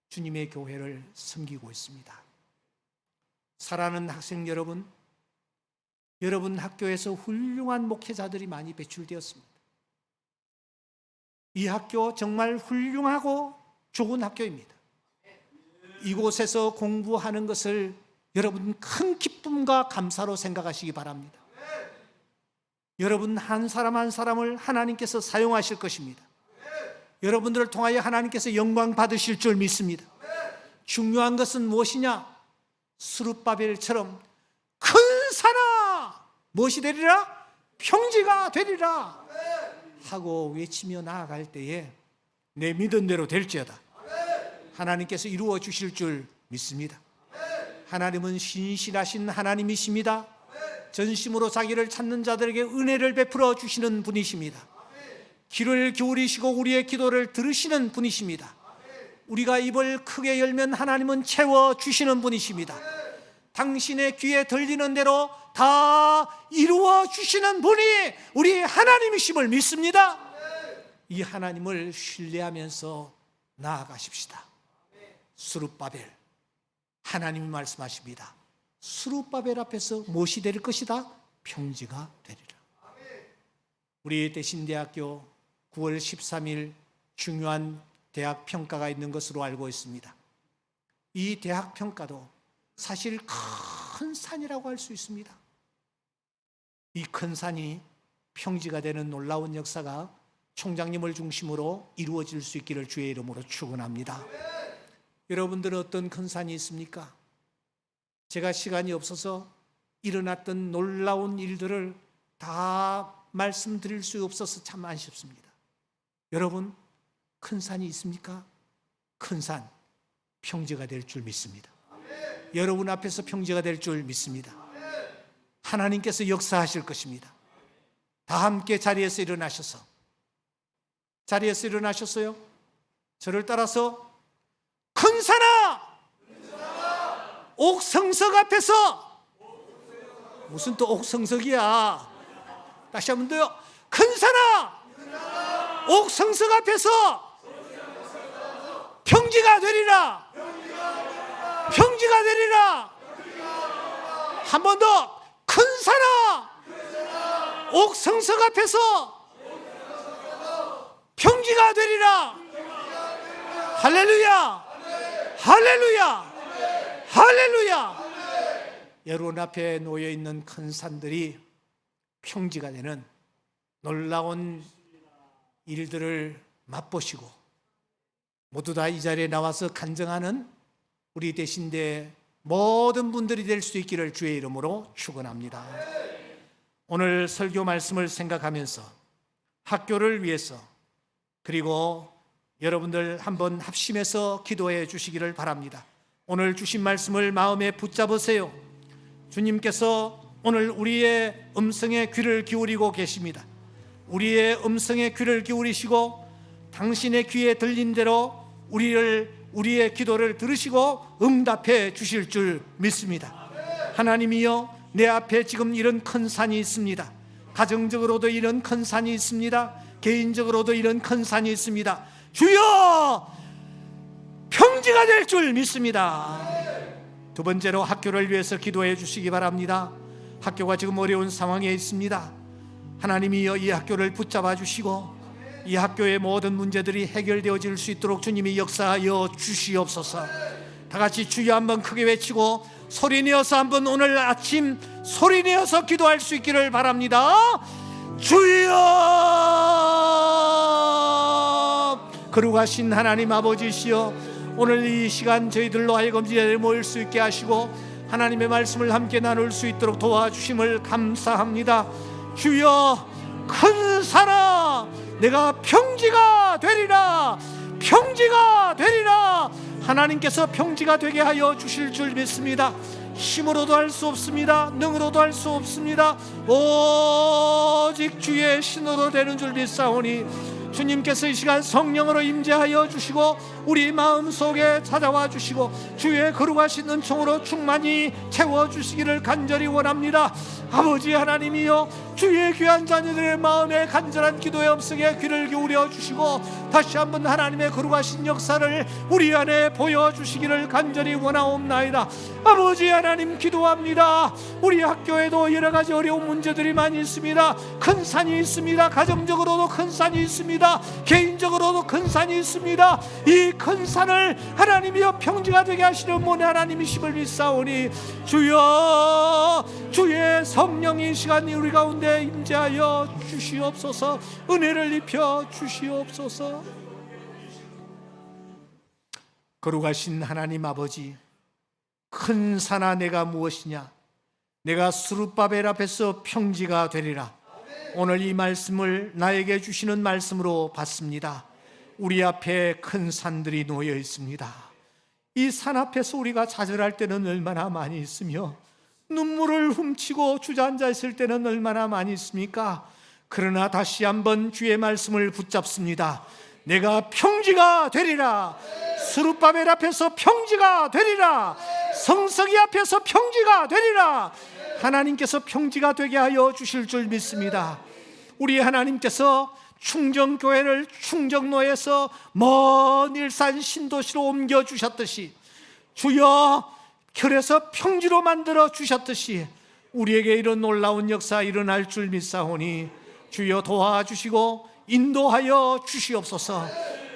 주님의 교회를 섬기고 있습니다. 사랑하는 학생 여러분, 여러분 학교에서 훌륭한 목회자들이 많이 배출되었습니다. 이 학교 정말 훌륭하고 좋은 학교입니다. 이곳에서 공부하는 것을 여러분 큰 기쁨과 감사로 생각하시기 바랍니다. 여러분 한 사람 한 사람을 하나님께서 사용하실 것입니다. 여러분들을 통하여 하나님께서 영광 받으실 줄 믿습니다. 중요한 것은 무엇이냐? 스룹바벨처럼 큰 산아 무엇이 되리라? 평지가 되리라 하고 외치며 나아갈 때에 내 믿은 대로 될지어다. 하나님께서 이루어 주실 줄 믿습니다. 하나님은 신실하신 하나님이십니다. 전심으로 자기를 찾는 자들에게 은혜를 베풀어 주시는 분이십니다. 귀를 기울이시고 우리의 기도를 들으시는 분이십니다. 우리가 입을 크게 열면 하나님은 채워주시는 분이십니다. 당신의 귀에 들리는 대로 다 이루어 주시는 분이 우리 하나님이심을 믿습니다. 이 하나님을 신뢰하면서 나아가십시다. 스룹바벨, 하나님이 말씀하십니다. 스룹바벨 앞에서 무엇이 될 것이다? 평지가 되리라. 우리 대신대학교 9월 13일 중요한 대학 평가가 있는 것으로 알고 있습니다. 이 대학 평가도 사실 큰 산이라고 할 수 있습니다. 이 큰 산이 평지가 되는 놀라운 역사가 총장님을 중심으로 이루어질 수 있기를 주의 이름으로 축원합니다. 여러분들은 어떤 큰 산이 있습니까? 제가 시간이 없어서 일어났던 놀라운 일들을 다 말씀드릴 수 없어서 참 아쉽습니다. 여러분, 큰 산이 있습니까? 큰 산, 평지가 될 줄 믿습니다. 여러분 앞에서 평지가 될 줄 믿습니다. 하나님께서 역사하실 것입니다. 다 함께 자리에서 일어나셔서요. 저를 따라서 큰 산아, 옥성석 앞에서, 무슨 또 옥성석이야. 다시 한 번 더요. 큰 산아, 옥성석 앞에서 평지가 되리라. 평지가 되리라. 한 번 더. 큰 산아, 옥성석 앞에서 평지가 되리라. 할렐루야, 할렐루야, 할렐루야. 여러분 앞에 놓여 있는 큰 산들이 평지가 되는 놀라운 일들을 맛보시고 모두 다 이 자리에 나와서 간증하는 우리 대신대 모든 분들이 될 수 있기를 주의 이름으로 축원합니다. 오늘 설교 말씀을 생각하면서 학교를 위해서 그리고 여러분들 한번 합심해서 기도해 주시기를 바랍니다. 오늘 주신 말씀을 마음에 붙잡으세요. 주님께서 오늘 우리의 음성에 귀를 기울이고 계십니다. 우리의 음성에 귀를 기울이시고 당신의 귀에 들린 대로 우리의 기도를 들으시고 응답해 주실 줄 믿습니다. 하나님이여, 내 앞에 지금 이런 큰 산이 있습니다. 가정적으로도 이런 큰 산이 있습니다. 개인적으로도 이런 큰 산이 있습니다. 주여, 평지가 될 줄 믿습니다. 두 번째로 학교를 위해서 기도해 주시기 바랍니다. 학교가 지금 어려운 상황에 있습니다. 하나님이여, 이 학교를 붙잡아 주시고 이 학교의 모든 문제들이 해결되어질 수 있도록 주님이 역사하여 주시옵소서. 다 같이 주여 한번 크게 외치고 소리내어서 한번 오늘 아침 소리내어서 기도할 수 있기를 바랍니다. 주여! 거룩하신 하나님 아버지시여, 오늘 이 시간 저희들로 하여금 이 자리에 모일 수 있게 하시고 하나님의 말씀을 함께 나눌 수 있도록 도와주심을 감사합니다. 주여, 큰 산아 내가 평지가 되리라, 평지가 되리라. 하나님께서 평지가 되게 하여 주실 줄 믿습니다. 힘으로도 할 수 없습니다. 능으로도 할 수 없습니다. 오직 주의 신으로 되는 줄 믿사오니 주님께서 이 시간 성령으로 임재하여 주시고 우리 마음속에 찾아와 주시고 주의 거룩하신 은총으로 충만히 채워주시기를 간절히 원합니다. 아버지 하나님이여, 주의 귀한 자녀들의 마음에 간절한 기도의 음성에 귀를 기울여 주시고 다시 한번 하나님의 거룩하신 역사를 우리 안에 보여주시기를 간절히 원하옵나이다. 아버지 하나님, 기도합니다. 우리 학교에도 여러 가지 어려운 문제들이 많이 있습니다. 큰 산이 있습니다. 가정적으로도 큰 산이 있습니다. 개인적으로도 큰 산이 있습니다. 이 큰 산을 하나님이여 평지가 되게 하시는 분의 하나님이심을 믿사오니 주여, 주의 성령이 이 시간 우리 가운데 임재하여 주시옵소서. 은혜를 입혀 주시옵소서. 거룩하신 하나님 아버지, 큰 산아 내가 무엇이냐? 내가 스룹바벨 앞에서 평지가 되리라. 오늘 이 말씀을 나에게 주시는 말씀으로 받습니다. 우리 앞에 큰 산들이 놓여 있습니다. 이 산 앞에서 우리가 좌절할 때는 얼마나 많이 있으며 눈물을 훔치고 주저앉아 있을 때는 얼마나 많이 있습니까? 그러나 다시 한번 주의 말씀을 붙잡습니다. 내가 평지가 되리라. 스룹바벨 앞에서 평지가 되리라. 성서기 앞에서 평지가 되리라. 하나님께서 평지가 되게 하여 주실 줄 믿습니다. 우리 하나님께서 충정교회를 충정로에서 먼 일산 신도시로 옮겨주셨듯이, 주여 결에서 평지로 만들어 주셨듯이 우리에게 이런 놀라운 역사 일어날 줄 믿사오니 주여 도와주시고 인도하여 주시옵소서.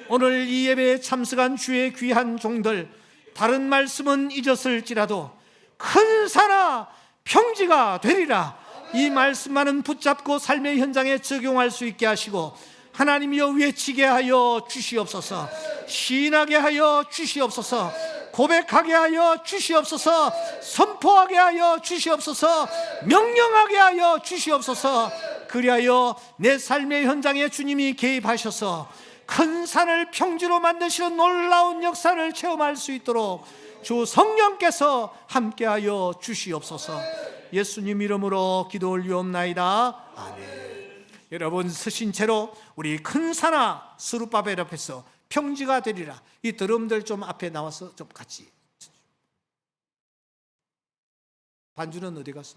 오늘 이 예배에 참석한 주의 귀한 종들, 다른 말씀은 잊었을지라도 큰 산아 평지가 되리라, 이 말씀만은 붙잡고 삶의 현장에 적용할 수 있게 하시고 하나님이여 외치게 하여 주시옵소서. 시인하게 하여 주시옵소서. 고백하게 하여 주시옵소서. 선포하게 하여 주시옵소서. 명령하게 하여 주시옵소서. 그리하여 내 삶의 현장에 주님이 개입하셔서 큰 산을 평지로 만드시는 놀라운 역사를 체험할 수 있도록 주 성령께서 함께하여 주시옵소서. 예수님 이름으로 기도 올리옵나이다. 아멘. 여러분, 서신 채로 우리 큰 산아 스룹바벨 앞에서 평지가 되리라. 이 드럼들 좀 앞에 나와서 좀 같이. 반주는 어디 갔어?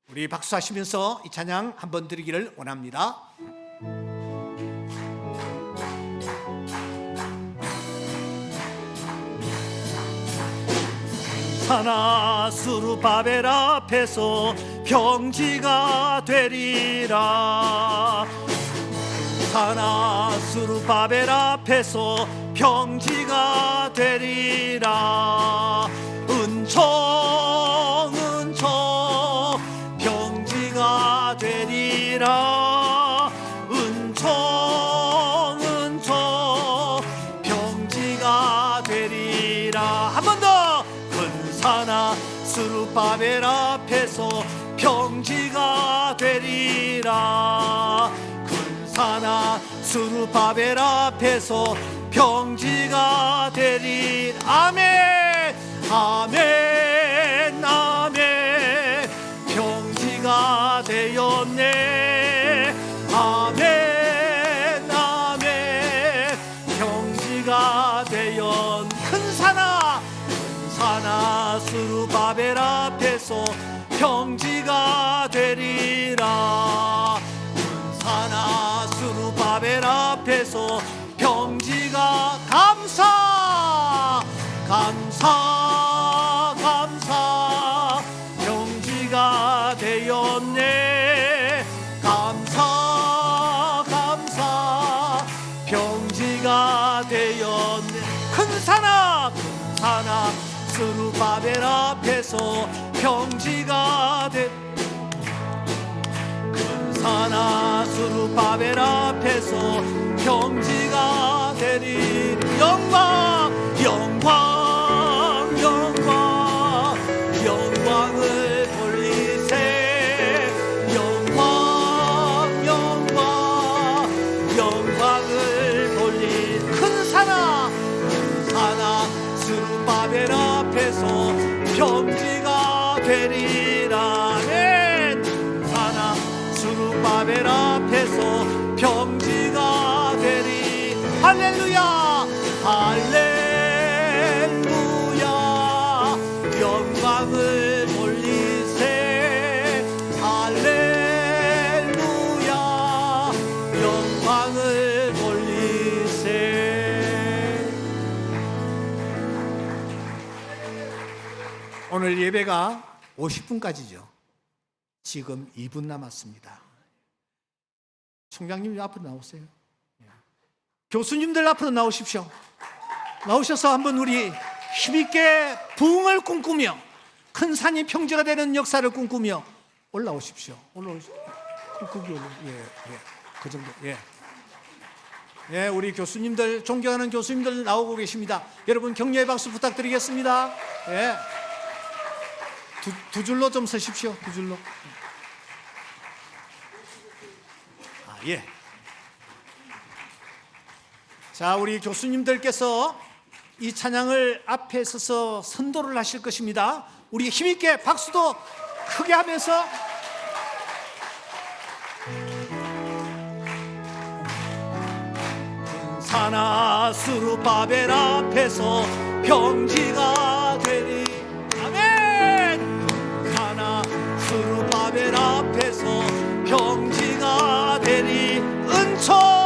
우리 박수하시면서 이 찬양 한번 드리기를 원합니다. 산아 스룹바벨 앞에서 평지가 되리라. 산아 스룹바벨 앞에서 평지가 되리라. 은총 은총 평지가 되리라. 은총 은총 평지가 되리라. 한 번 더. 큰 산아 스룹바벨 앞에서 평지가 되리라. 큰 산아 스룹바벨 앞에서 평지가 되리라. 아멘 아멘 아멘. 평지가 되었네. 아멘 아멘. 평지가 되었. 큰 산아 산아 스룹바벨 앞에서 평지가 되리라. 큰 산아 스룹바벨 앞에서 평지가. 감사 감사 감사. 평지가 되었네. 감사 감사. 평지가 되었네. 큰 산아 큰 산아 스룹바벨 앞에서 평지가 되. 사나 수르바벨 앞에서 평지가 되리. 영광 영광 영광 영광을 돌리세. 영광 영광 영광을 돌리. 큰 사나 수르바벨 앞에서 평지가 되리라. 아멘. 사나 수르바벨 앞에서 평지가 되리. 할렐루야 할렐루야 영광을 돌리세. 할렐루야 영광을 돌리세. 오늘 예배가 50분까지죠. 지금 2분 남았습니다. 총장님 앞으로 나오세요. 교수님들 앞으로 나오십시오. 나오셔서 한번 우리 힘있게 부흥을 꿈꾸며 큰 산이 평지가 되는 역사를 꿈꾸며 올라오십시오. 올라오십시오. 그 정도. 예, 우리 교수님들, 존경하는 교수님들 나오고 계십니다. 여러분 격려의 박수 부탁드리겠습니다. 예. 두 줄로 좀 서십시오. 두 줄로. 예. 자, 우리 교수님들께서 이 찬양을 앞에 서서 선도를 하실 것입니다. 우리 힘있게 박수도 크게 하면서 사나 수르바벨 앞에서 평지가 되리. 아멘. 사나 수르바벨 앞에서 평지가 되리. 은총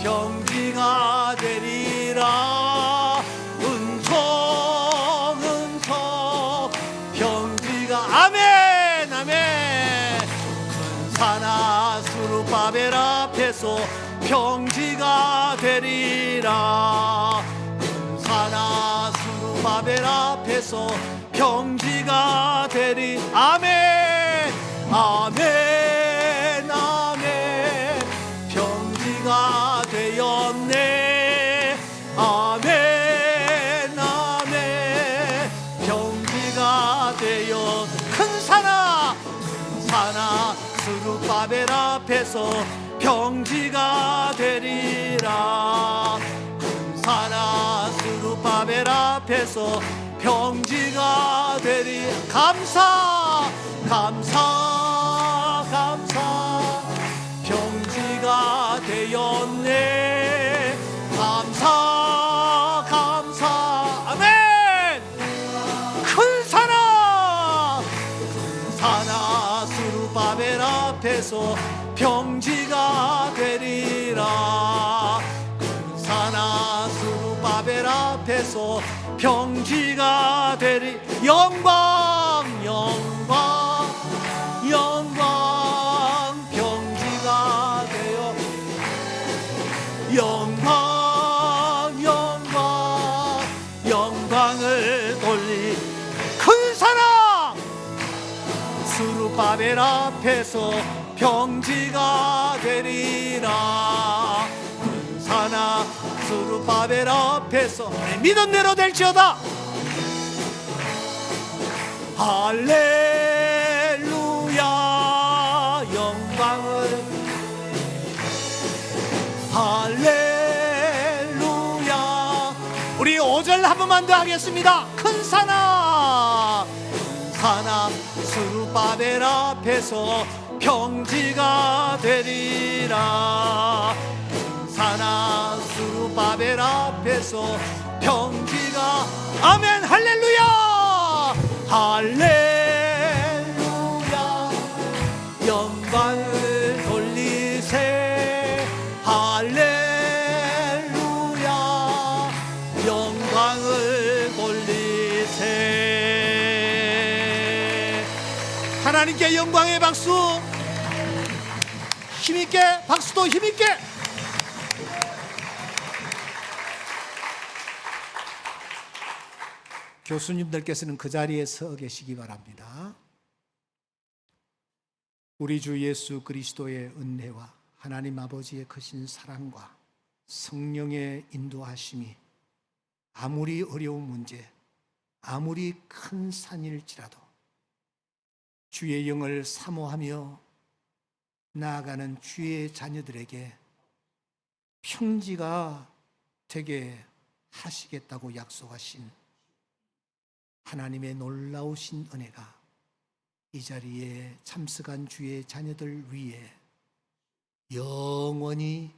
평지가 되리라. 은총 평지가. 아멘 아멘. 사나 수르바벨 앞에서 평지가 되리라. 사나 수르바벨 앞에서 평지가 되리. 아멘 아멘 아멘. 평지가 되었네. 아멘 아멘. 평지가 되어. 큰 사나 수르바벨 앞에서 평지가 되리라. 큰 사나 수르바벨 앞에서 평지가 되리. 감사 평지가 되었네. 감사 아멘. 큰 사나 수르바벨 앞에서 평지가 되리라. 큰 사나 수르바벨 앞에서 평지가 되리. 영광 평지가 되어. 영광을 돌리. 큰 사랑 수르바벨 앞에서 평지가 되리라. 큰 사나 수르바벨 앞에서 믿음대로 될지어다. 할렐루야 영광을. 할렐루야. 우리 5절 한 번만 더 하겠습니다. 큰 사나 수르바벨 앞에서 평지가 되리라. 큰 사나 수르바벨 앞에서 평지가. 아멘 할렐루야 할렐루야 영광을 돌리세. 할렐루야 영광을 돌리세. 하나님께 영광의 박수. 힘있게 박수도 힘있게. 교수님들께서는 그 자리에 서 계시기 바랍니다. 우리 주 예수 그리스도의 은혜와 하나님 아버지의 크신 사랑과 성령의 인도하심이 아무리 어려운 문제, 아무리 큰 산일지라도 주의 영을 사모하며 나아가는 주의 자녀들에게 평지가 되게 하시겠다고 약속하신 하나님의 놀라우신 은혜가 이 자리에 참석한 주의 자녀들 위에 영원히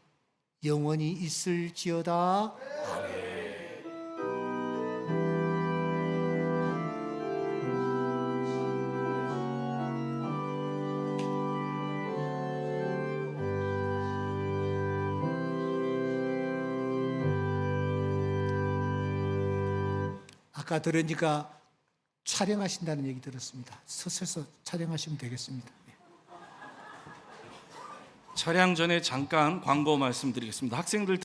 있을지어다. 아까 들으니까 촬영하신다는 얘기 들었습니다. 서서 촬영하시면 되겠습니다. 차량 전에 잠깐 광고 말씀드리겠습니다. 학생들